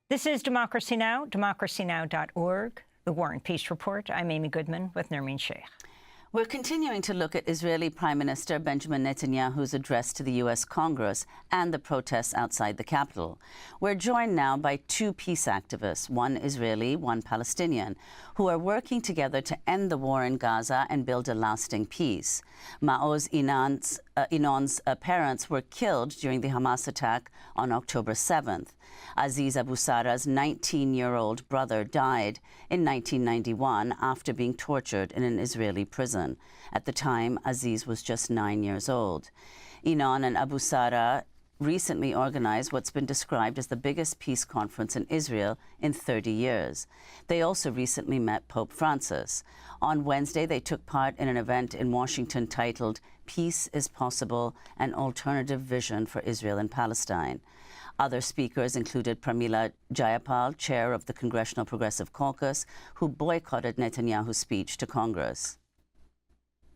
This is Democracy Now!, democracynow.org, The War and Peace Report. I'm Amy Goodman with Nermeen Sheikh. We're continuing to look at Israeli Prime Minister Benjamin Netanyahu's address to the U.S. Congress and the protests outside the capital. We're joined now by two peace activists, one Israeli, one Palestinian, who are working together to end the war in Gaza and build a lasting peace. Maoz Inon's parents were killed during the Hamas attack on October 7th. Aziz Abu Sara's 19-year-old brother died in 1991 after being tortured in an Israeli prison. At the time, Aziz was just 9 years old. Inon and Abu Sara recently organized what's been described as the biggest peace conference in Israel in 30 years. They also recently met Pope Francis. On Wednesday, they took part in an event in Washington titled Peace is Possible, an Alternative Vision for Israel and Palestine. Other speakers included Pramila Jayapal, chair of the Congressional Progressive Caucus, who boycotted Netanyahu's speech to Congress.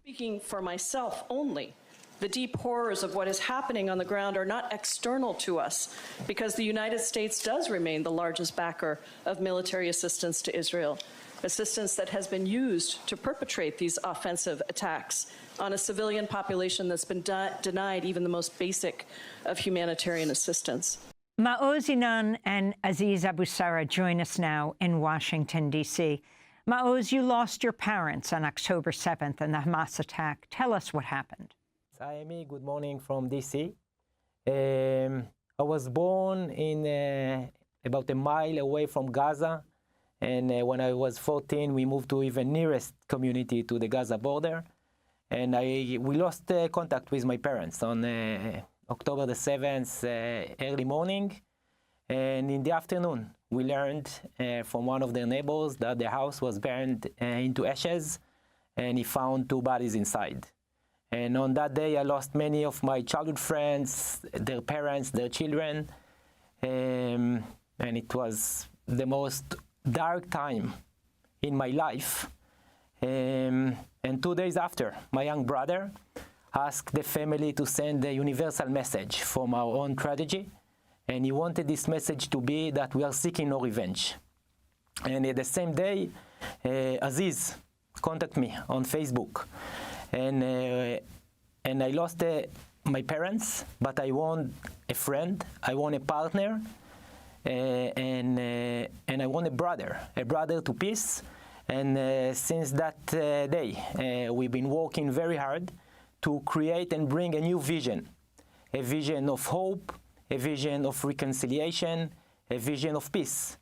Speaking for myself only, the deep horrors of what is happening on the ground are not external to us, because the United States does remain the largest backer of military assistance to Israel, assistance that has been used to perpetrate these offensive attacks on a civilian population that's been denied even the most basic of humanitarian assistance. Maoz Inon and Aziz Abu Sara join us now in Washington, D.C. Maoz, you lost your parents on October 7th in the Hamas attack. Tell us what happened. Hi, Amy. Good morning from D.C. I was born in about a mile away from Gaza. And when I was 14, we moved to even nearest community to the Gaza border. And we lost contact with my parents on October the 7th, early morning. And in the afternoon, we learned from one of their neighbors that the house was burned into ashes, and he found two bodies inside. And on that day, I lost many of my childhood friends, their parents, their children. And it was the most dark time in my life. And 2 days after, my young brother asked the family to send a universal message from our own tragedy. And he wanted this message to be that we are seeking no revenge. And at the same day, Aziz contacted me on Facebook. And I lost my parents, but I want a friend, I want a partner, and I want a brother to peace. And since that day, we've been working very hard to create and bring a new vision, a vision of hope, a vision of reconciliation, a vision of peace.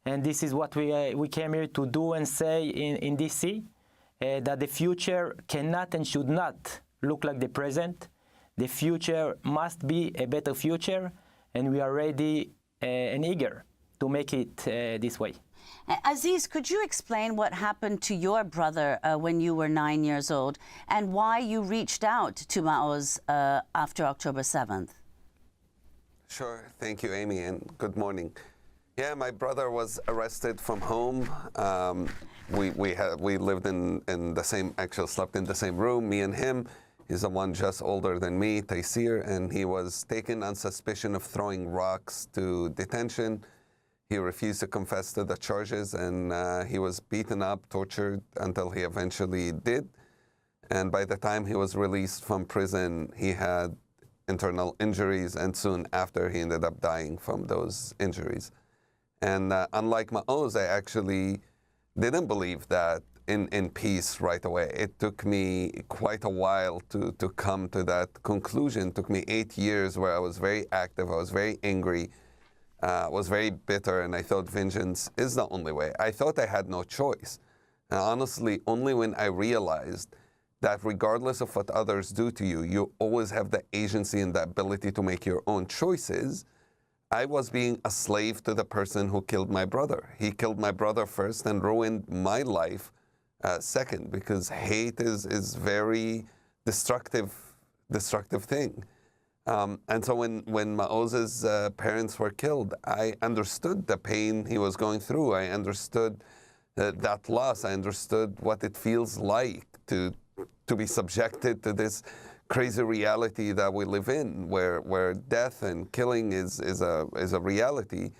And this is what we came here to do and say in D.C., that the future cannot and should not look like the present. The future must be a better future, and we are ready and eager to make it this way. Aziz, could you explain what happened to your brother when you were 9 years old, and why you reached out to Maoz after October 7th? Sure. Thank you, Amy, and good morning. Yeah, my brother was arrested from home. We lived in the same, actually slept in the same room, me and him. He's the one just older than me, Taysir, and he was taken on suspicion of throwing rocks to detention. He refused to confess to the charges, and he was beaten up, tortured, until he eventually did. And by the time he was released from prison, he had internal injuries, and soon after, he ended up dying from those injuries. And unlike Maoz, I actually didn't believe that in peace right away. It took me quite a while to come to that conclusion. It took me 8 years where I was very active, I was very angry, was very bitter, and I thought vengeance is the only way. I thought I had no choice. And honestly, only when I realized that regardless of what others do to you, you always have the agency and the ability to make your own choices, I was being a slave to the person who killed my brother. He killed my brother first and ruined my life second, because hate is very destructive thing. And so when Maoz's parents were killed, I understood the pain he was going through. I understood that loss. I understood what it feels like to be subjected to this crazy reality that we live in, where death and killing is a reality.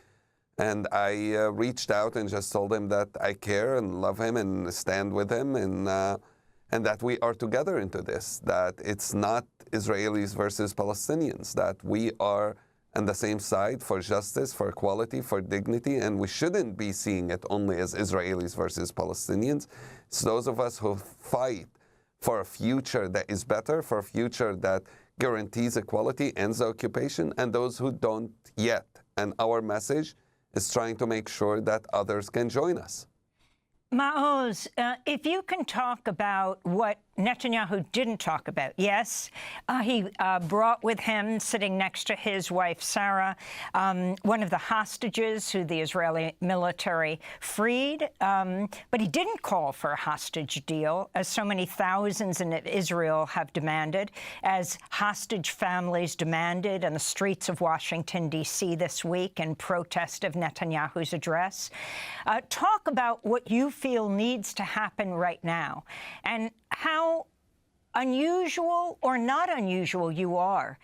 And I reached out and just told him that I care and love him and stand with him, and that we are together into this, that it's not Israelis versus Palestinians, that we are on the same side for justice, for equality, for dignity, and we shouldn't be seeing it only as Israelis versus Palestinians. It's those of us who fight for a future that is better, for a future that guarantees equality, ends the occupation, and those who don't yet. And our message is trying to make sure that others can join us. Maoz, if you can talk about what Netanyahu didn't talk about. Yes, he brought with him, sitting next to his wife, Sarah, one of the hostages who the Israeli military freed. But he didn't call for a hostage deal, as so many thousands in Israel have demanded, as hostage families demanded in the streets of Washington, D.C. this week in protest of Netanyahu's address. Talk about what you feel needs to happen right now and how unusual or not unusual you are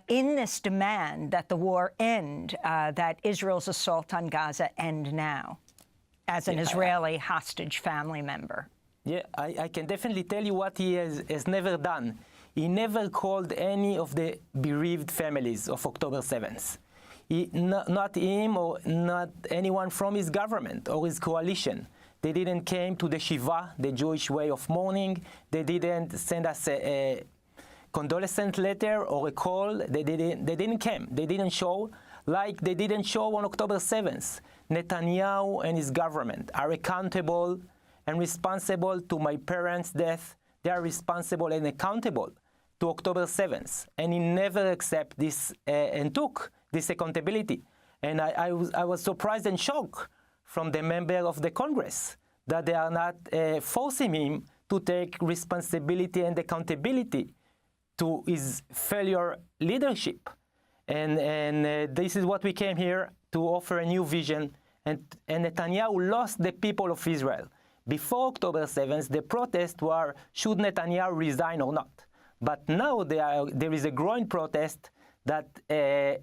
in this demand that the war end, that Israel's assault on Gaza end now, as an Israeli hostage family member. Yeah, I can definitely tell you what he has never done. He never called any of the bereaved families of October 7th. Not him or not anyone from his government or his coalition. They didn't came to the Shiva, the Jewish way of mourning. They didn't send us a condolence letter or a call. They didn't come. They didn't show, like they didn't show on October 7th. Netanyahu and his government are accountable and responsible to my parents' death. They are responsible and accountable to October 7th. And he never accepted this and took this accountability. And I was surprised and shocked from the member of the Congress that they are not forcing him to take responsibility and accountability to his failure leadership. And this is what we came here to offer a new vision. And Netanyahu lost the people of Israel. Before October 7th, the protests were, should Netanyahu resign or not? But now there is a growing protest that should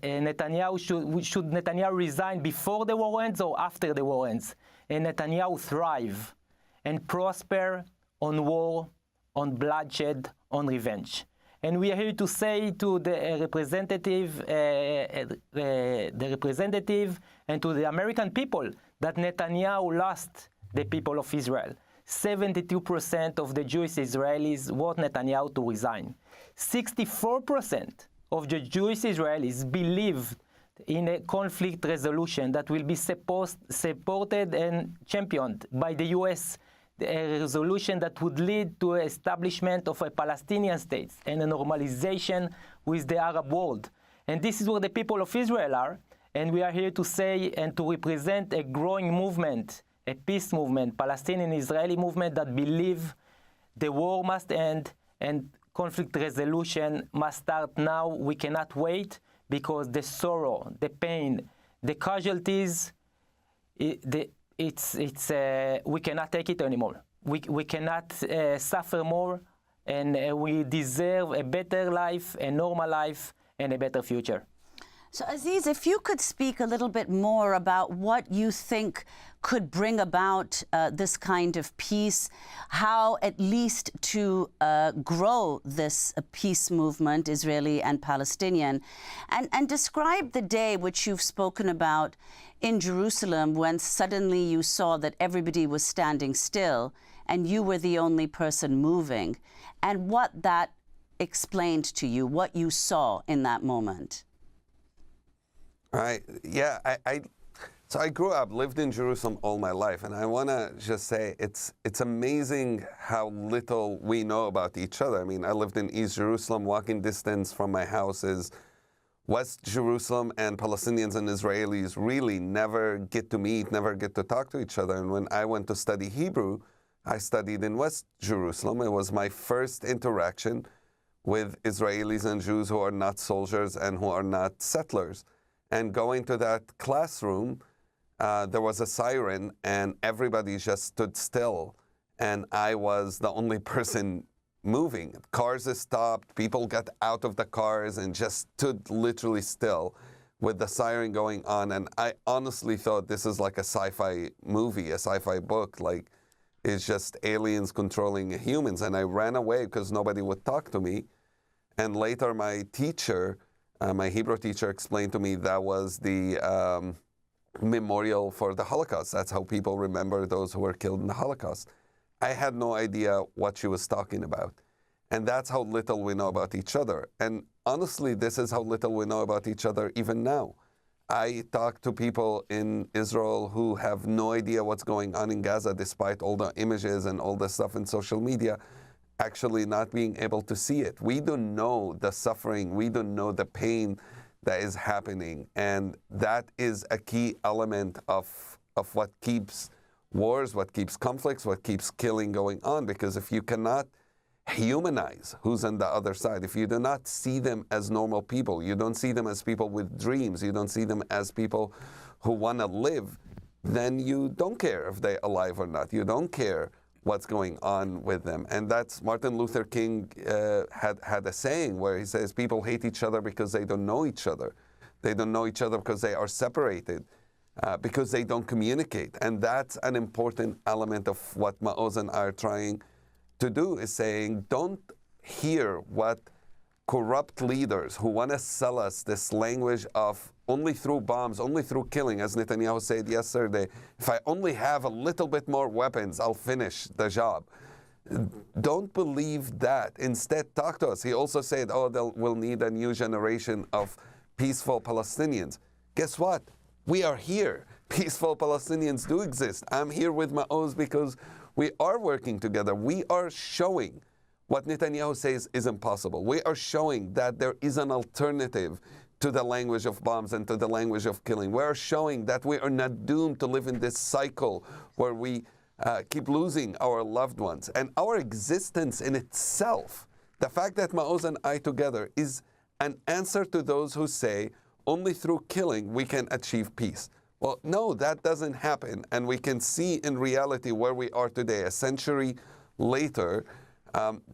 Netanyahu resign before the war ends or after the war ends? And Netanyahu thrive and prosper on war, on bloodshed, on revenge. And we are here to say to the representative and to the American people that Netanyahu lost the people of Israel. 72% of the Jewish Israelis want Netanyahu to resign. 64% of the Jewish Israelis believe in a conflict resolution that will be supported and championed by the U.S., a resolution that would lead to establishment of a Palestinian state and a normalization with the Arab world. And this is where the people of Israel are, and we are here to say and to represent a growing movement, a peace movement, Palestinian-Israeli movement that believe the war must end and conflict resolution must start now. We cannot wait because the sorrow, the pain, the casualties, we cannot take it anymore. We cannot suffer more, and we deserve a better life, a normal life, and a better future. So Aziz, if you could speak a little bit more about what you think could bring about this kind of peace, how at least to grow this peace movement, Israeli and Palestinian, and describe the day which you've spoken about in Jerusalem when suddenly you saw that everybody was standing still and you were the only person moving, and what that explained to you, what you saw in that moment. Right. Yeah. So I grew up, lived in Jerusalem all my life, and I want to just say it's amazing how little we know about each other. I mean, I lived in East Jerusalem. Walking distance from my house is West Jerusalem, and Palestinians and Israelis really never get to meet, never get to talk to each other. And when I went to study Hebrew, I studied in West Jerusalem. It was my first interaction with Israelis and Jews who are not soldiers and who are not settlers. And going to that classroom, there was a siren, and everybody just stood still. And I was the only person moving. Cars stopped, people got out of the cars and just stood literally still with the siren going on. And I honestly thought this is like a sci-fi movie, a sci-fi book, like it's just aliens controlling humans. And I ran away because nobody would talk to me. And later my teacher, my Hebrew teacher, explained to me that was the memorial for the Holocaust. That's how people remember those who were killed in the Holocaust. I had no idea what she was talking about. And that's how little we know about each other. And honestly, this is how little we know about each other even now. I talk to people in Israel who have no idea what's going on in Gaza, despite all the images and all the stuff in social media, actually not being able to see it. We don't know the suffering. We don't know the pain that is happening. And that is a key element of what keeps wars, what keeps conflicts, what keeps killing going on. Because if you cannot humanize who's on the other side, if you do not see them as normal people, you don't see them as people with dreams, you don't see them as people who want to live, then you don't care if they're alive or not. You don't care what's going on with them. And that's Martin Luther King had a saying where he says people hate each other because they don't know each other. They don't know each other because they are separated, because they don't communicate. And that's an important element of what Maoz and I are trying to do, is saying, don't hear what corrupt leaders who want to sell us this language of only through bombs, only through killing, as Netanyahu said yesterday, if I only have a little bit more weapons, I'll finish the job. Don't believe that. Instead, talk to us. He also said, we'll need a new generation of peaceful Palestinians. Guess what? We are here. Peaceful Palestinians do exist. I'm here with Maoz because we are working together. We are showing what Netanyahu says is impossible. We are showing that there is an alternative to the language of bombs and to the language of killing. We are showing that we are not doomed to live in this cycle where we keep losing our loved ones. And our existence in itself, the fact that Maoz and I together, is an answer to those who say only through killing we can achieve peace. Well, no, that doesn't happen. And we can see in reality where we are today, a century later,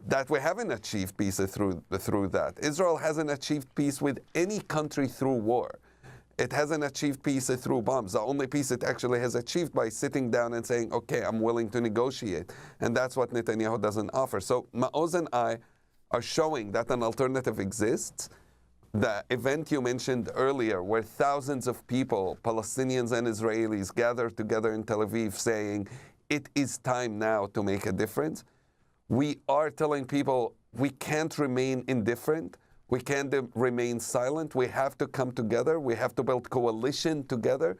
that we haven't achieved peace through that. Israel hasn't achieved peace with any country through war. It hasn't achieved peace through bombs. The only peace it actually has achieved by sitting down and saying, okay, I'm willing to negotiate. And that's what Netanyahu doesn't offer. So Maoz and I are showing that an alternative exists. The event you mentioned earlier, where thousands of people, Palestinians and Israelis, gathered together in Tel Aviv saying, it is time now to make a difference. We are telling people we can't remain indifferent. We can't remain silent. We have to come together. We have to build coalition together.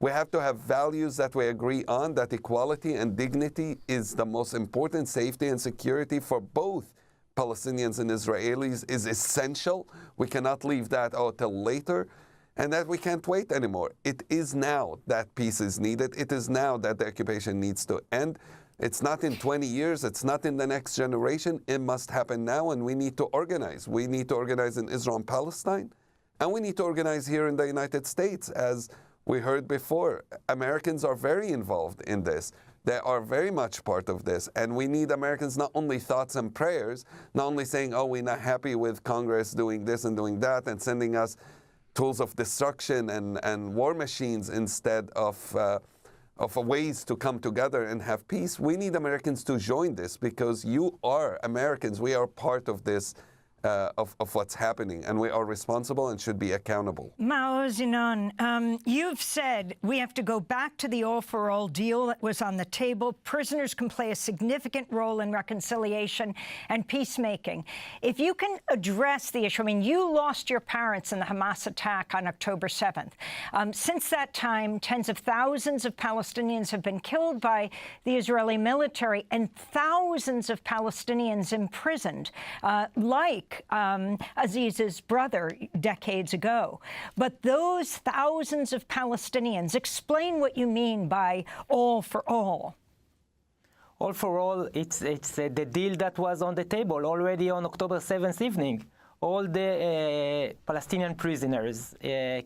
We have to have values that we agree on, that equality and dignity is the most important. Safety and security for both Palestinians and Israelis is essential. We cannot leave that till later, and that we can't wait anymore. It is now that peace is needed. It is now that the occupation needs to end. It's not in 20 years. It's not in the next generation. It must happen now, and we need to organize. We need to organize in Israel and Palestine, and we need to organize here in the United States. As we heard before, Americans are very involved in this. They are very much part of this. And we need Americans, not only thoughts and prayers, not only saying, we're not happy with Congress doing this and doing that and sending us tools of destruction and war machines instead of ways to come together and have peace. We need Americans to join this, because you are Americans. We are part of this, of what's happening, and we are responsible and should be accountable. Maoz, Inon, you've said we have to go back to the all-for-all deal that was on the table. Prisoners can play a significant role in reconciliation and peacemaking. If you can address the issue, I mean, you lost your parents in the Hamas attack on October 7th. Since that time, tens of thousands of Palestinians have been killed by the Israeli military and thousands of Palestinians imprisoned, like Aziz's brother decades ago. But those thousands of Palestinians, explain what you mean by all for all. All for all, it's the deal that was on the table already on October 7th evening. All the Palestinian prisoners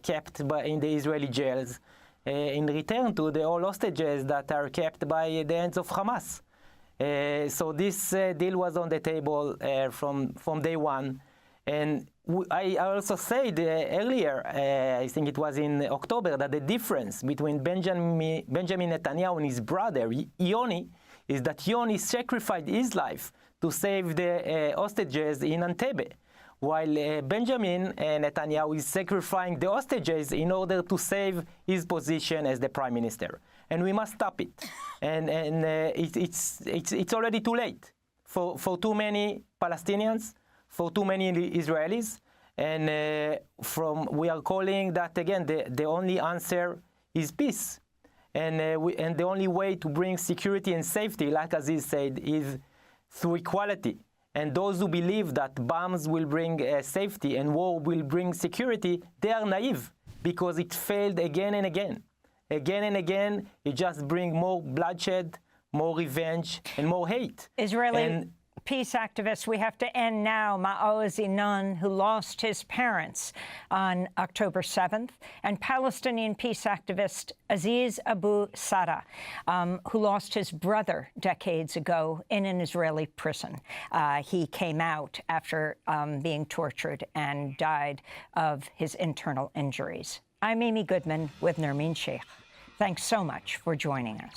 kept in the Israeli jails in return to the all hostages that are kept by the hands of Hamas. So this deal was on the table from day one, and I also said earlier, I think it was in October, that the difference between Benjamin Netanyahu and his brother, Yoni, is that Yoni sacrificed his life to save the hostages in Entebbe, while Benjamin Netanyahu is sacrificing the hostages in order to save his position as the prime minister. And we must stop it. And it's already too late for too many Palestinians, for too many Israelis, and we are calling that again. The only answer is peace, and the only way to bring security and safety, like Aziz said, is through equality. And those who believe that bombs will bring safety and war will bring security, they are naive, because it failed again and again. Again and again, it just brings more bloodshed, more revenge, and more hate. Israeli peace activists, we have to end now. Maoz Inon, who lost his parents on October 7th, and Palestinian peace activist Aziz Abu Sada, who lost his brother decades ago in an Israeli prison. He came out after being tortured and died of his internal injuries. I'm Amy Goodman with Nermeen Sheikh. Thanks so much for joining us.